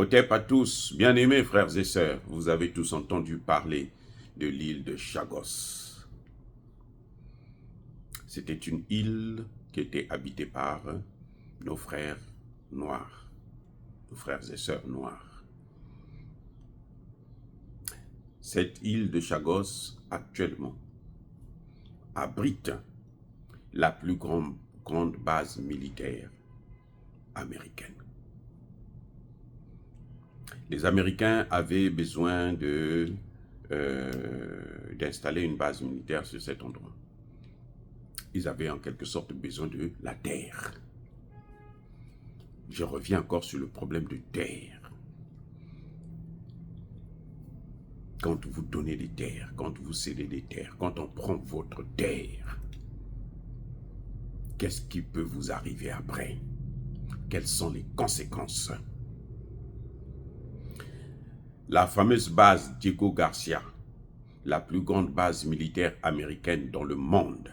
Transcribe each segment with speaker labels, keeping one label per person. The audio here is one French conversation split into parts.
Speaker 1: Otep à tous, bien-aimés frères et sœurs, vous avez tous entendu parler de l'île de Chagos. C'était une île qui était habitée par nos frères noirs, nos frères et sœurs noirs. Cette île de Chagos, actuellement, abrite la plus grande base militaire américaine. Les Américains avaient besoin d'installer une base militaire sur cet endroit. Ils avaient en quelque sorte besoin de la terre. Je reviens encore sur le problème de terre. Quand vous donnez des terres, quand vous cédez des terres, quand on prend votre terre, qu'est-ce qui peut vous arriver après? Quelles sont les conséquences? La fameuse base Diego Garcia, la plus grande base militaire américaine dans le monde,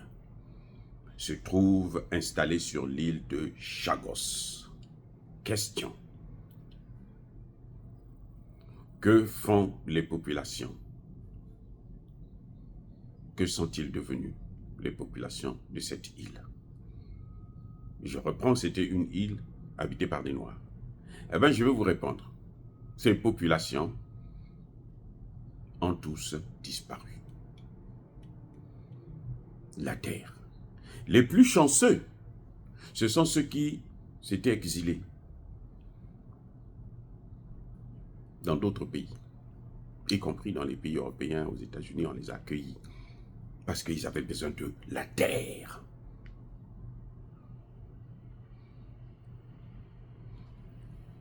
Speaker 1: se trouve installée sur l'île de Chagos. Question. Que font les populations? Que sont-ils devenus, les populations de cette île? Je reprends, c'était une île habitée par des Noirs. Eh bien, je vais vous répondre. Ces populations ont tous disparu. La terre. Les plus chanceux, ce sont ceux qui s'étaient exilés dans d'autres pays, y compris dans les pays européens, aux États-Unis, on les a accueillis parce qu'ils avaient besoin de la terre.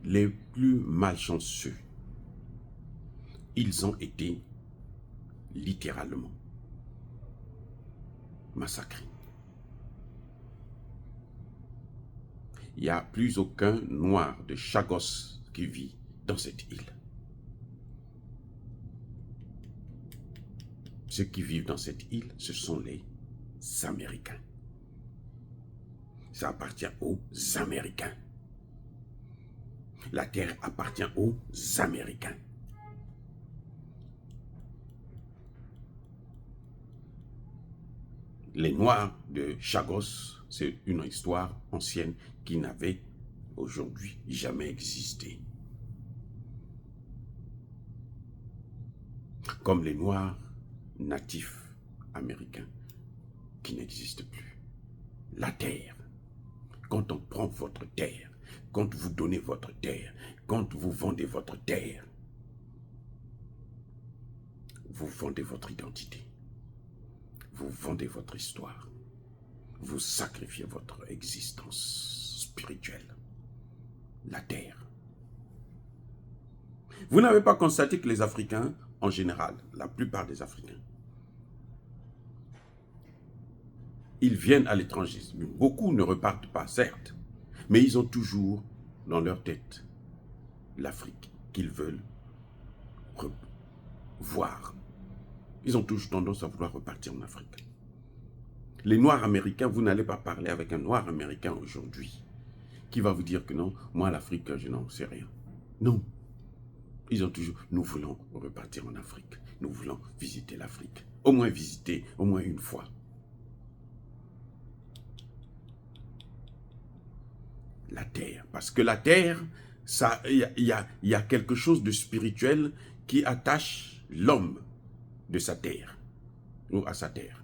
Speaker 1: Les plus malchanceux, ils ont été littéralement massacrés. Il n'y a plus aucun noir de Chagos qui vit dans cette île. Ceux qui vivent dans cette île, ce sont les Américains. Ça appartient aux Américains. La terre appartient aux Américains. Les Noirs de Chagos, c'est une histoire ancienne qui n'avait aujourd'hui jamais existé. Comme les Noirs natifs américains qui n'existent plus. La terre, quand on prend votre terre, quand vous donnez votre terre, quand vous vendez votre terre, vous vendez votre identité. Vous vendez votre histoire. Vous sacrifiez votre existence spirituelle. La terre. Vous n'avez pas constaté que les Africains, en général, la plupart des Africains, ils viennent à l'étranger. Beaucoup ne repartent pas, certes, mais ils ont toujours dans leur tête l'Afrique qu'ils veulent voir. Ils ont toujours tendance à vouloir repartir en Afrique. Les Noirs américains, vous n'allez pas parler avec un Noir américain aujourd'hui qui va vous dire que non, moi l'Afrique, je n'en sais rien. Non. Ils ont toujours, nous voulons repartir en Afrique. Nous voulons visiter l'Afrique. Au moins visiter, au moins une fois. La terre. Parce que la terre, il y a quelque chose de spirituel qui attache l'homme de sa terre, ou à sa terre.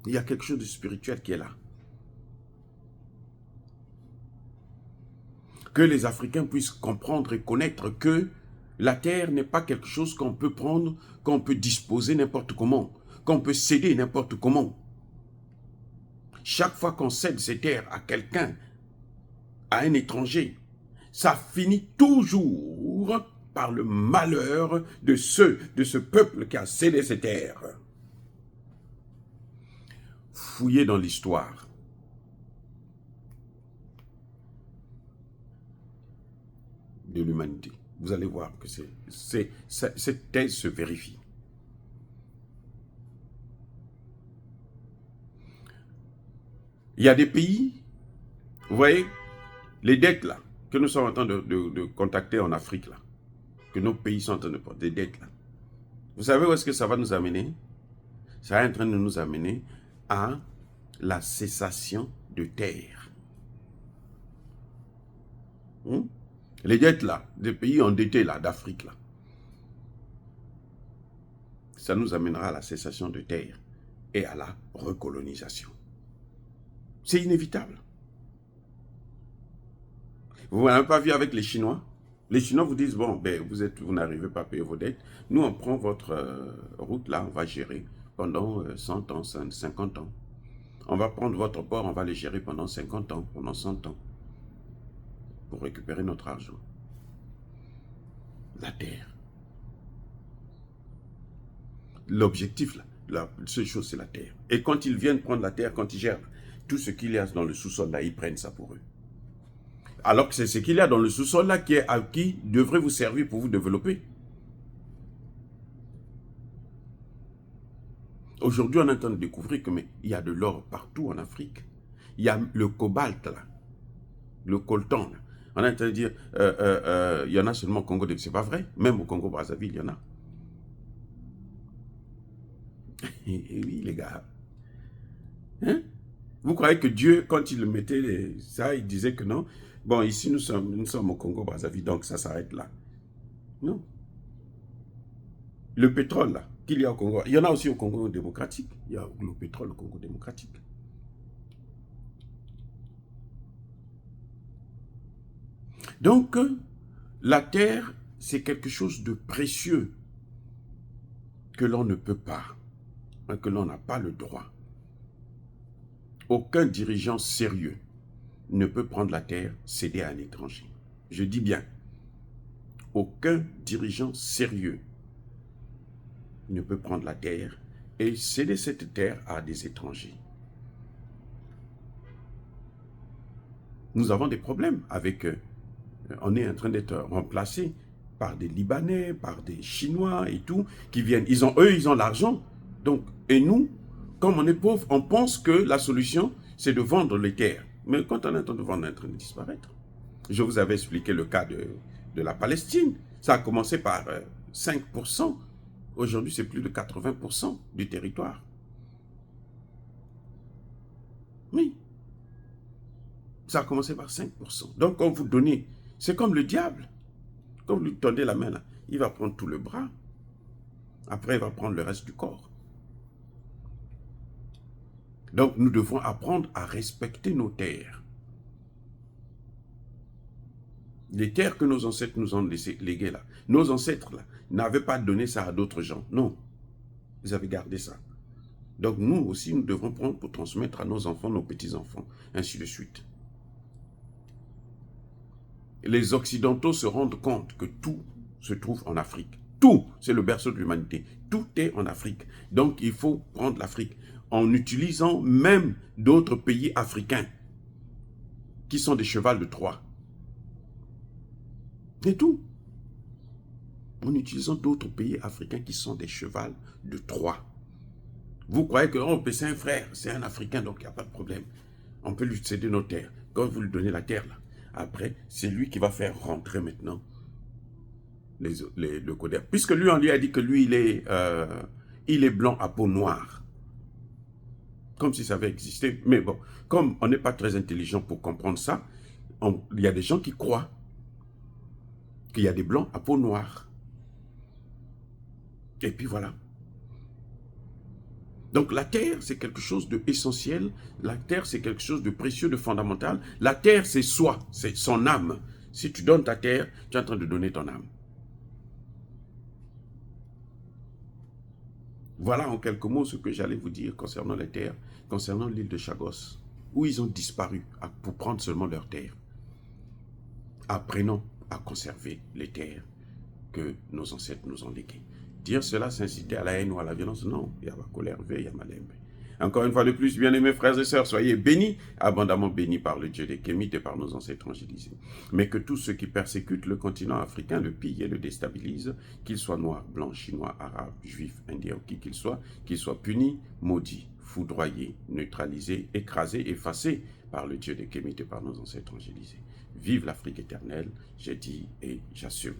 Speaker 1: Il y a quelque chose de spirituel qui est là. Que les Africains puissent comprendre et connaître que la terre n'est pas quelque chose qu'on peut prendre, qu'on peut disposer n'importe comment, qu'on peut céder n'importe comment. Chaque fois qu'on cède ces terres à quelqu'un, à un étranger, ça finit toujours par le malheur de ce peuple qui a cédé ces terres. Fouillez dans l'histoire. De l'humanité. Vous allez voir que cette thèse se vérifie. Il y a des pays, vous voyez, les dettes là, que nous sommes en train de contacter en Afrique là, que nos pays sont en train de prendre, des dettes là. Vous savez où est-ce que ça va nous amener? Ça est en train de nous amener à la cessation de terre. Les dettes là, des pays endettés là, d'Afrique là, ça nous amènera à la cessation de terre et à la recolonisation. C'est inévitable. Vous n'avez pas vu avec les Chinois? Les Chinois vous disent, bon, ben, vous n'arrivez pas à payer vos dettes. Nous, on prend votre route là, on va gérer pendant 100 ans, 50 ans. On va prendre votre port, on va le gérer pendant 50 ans, pendant 100 ans. Pour récupérer notre argent. La terre. L'objectif, là, la seule chose, c'est la terre. Et quand ils viennent prendre la terre, quand ils gèrent tout ce qu'il y a dans le sous-sol, là, ils prennent ça pour eux. Alors que c'est ce qu'il y a dans le sous-sol, là, qui devrait vous servir pour vous développer. Aujourd'hui, on est en train de découvrir qu'il y a de l'or partout en Afrique. Il y a le cobalt, là, le coltan, là. On est en train de dire, il y en a seulement au Congo, c'est pas vrai. Même au Congo-Brazzaville, il y en a. Et oui, les gars. Hein? Vous croyez que Dieu, quand il mettait ça, il disait que non? Bon, ici, nous sommes au Congo-Brazzaville, donc ça s'arrête là. Non. Le pétrole, là, qu'il y a au Congo, il y en a aussi au Congo démocratique. Il y a le pétrole au Congo démocratique. Donc, la terre, c'est quelque chose de précieux que l'on ne peut pas, que l'on n'a pas le droit. Aucun dirigeant sérieux ne peut prendre la terre cédée à un étranger. Je dis bien, aucun dirigeant sérieux ne peut prendre la terre et céder cette terre à des étrangers. Nous avons des problèmes avec on est en train d'être remplacé par des Libanais, par des Chinois et tout, qui viennent. Eux, ils ont l'argent. Donc, et nous, comme on est pauvres, on pense que la solution, c'est de vendre les terres. Mais quand on est en train de vendre, on est en train de disparaître. Je vous avais expliqué le cas de la Palestine. Ça a commencé par 5%. Aujourd'hui, c'est plus de 80% du territoire. Oui. Ça a commencé par 5%. Donc, quand vous donnez, c'est comme le diable. Quand vous lui tendez la main, là, il va prendre tout le bras. Après, il va prendre le reste du corps. Donc, nous devons apprendre à respecter nos terres. Les terres que nos ancêtres nous ont léguées là, nos ancêtres là, n'avaient pas donné ça à d'autres gens. Non, ils avaient gardé ça. Donc, nous aussi, nous devons prendre pour transmettre à nos enfants, nos petits-enfants, ainsi de suite. Les Occidentaux se rendent compte que tout se trouve en Afrique. Tout, c'est le berceau de l'humanité. Tout est en Afrique. Donc, il faut prendre l'Afrique en utilisant même d'autres pays africains qui sont des chevals de Troie. C'est tout. En utilisant d'autres pays africains qui sont des chevals de Troie. Vous croyez que c'est un frère, c'est un Africain, donc il n'y a pas de problème. On peut lui céder nos terres. Quand vous lui donnez la terre, là, après, c'est lui qui va faire rentrer maintenant le codère. Puisque lui, on lui a dit que lui, il est blanc à peau noire. Comme si ça avait existé. Mais bon, comme on n'est pas très intelligent pour comprendre ça, il y a des gens qui croient qu'il y a des blancs à peau noire. Et puis voilà. Donc la terre, c'est quelque chose d'essentiel. La terre, c'est quelque chose de précieux, de fondamental. La terre, c'est soi, c'est son âme. Si tu donnes ta terre, tu es en train de donner ton âme. Voilà en quelques mots ce que j'allais vous dire concernant les terres, concernant l'île de Chagos, où ils ont disparu pour prendre seulement leurs terres. Apprenons à conserver les terres que nos ancêtres nous ont léguées. Dire cela, c'est inciter à la haine ou à la violence. Non, il y a ma colère, il y a ma lembe. Encore une fois de plus, bien-aimés frères et sœurs, soyez bénis, abondamment bénis par le Dieu des Kémites et par nos ancêtres angélisés. Mais que tous ceux qui persécutent le continent africain, le pillent et le déstabilisent, qu'ils soient noirs, blancs, chinois, arabes, juifs, indiens ou qui qu'ils soient punis, maudits, foudroyés, neutralisés, écrasés, effacés par le Dieu des Kémites et par nos ancêtres angélisés. Vive l'Afrique éternelle, j'ai dit et j'assume.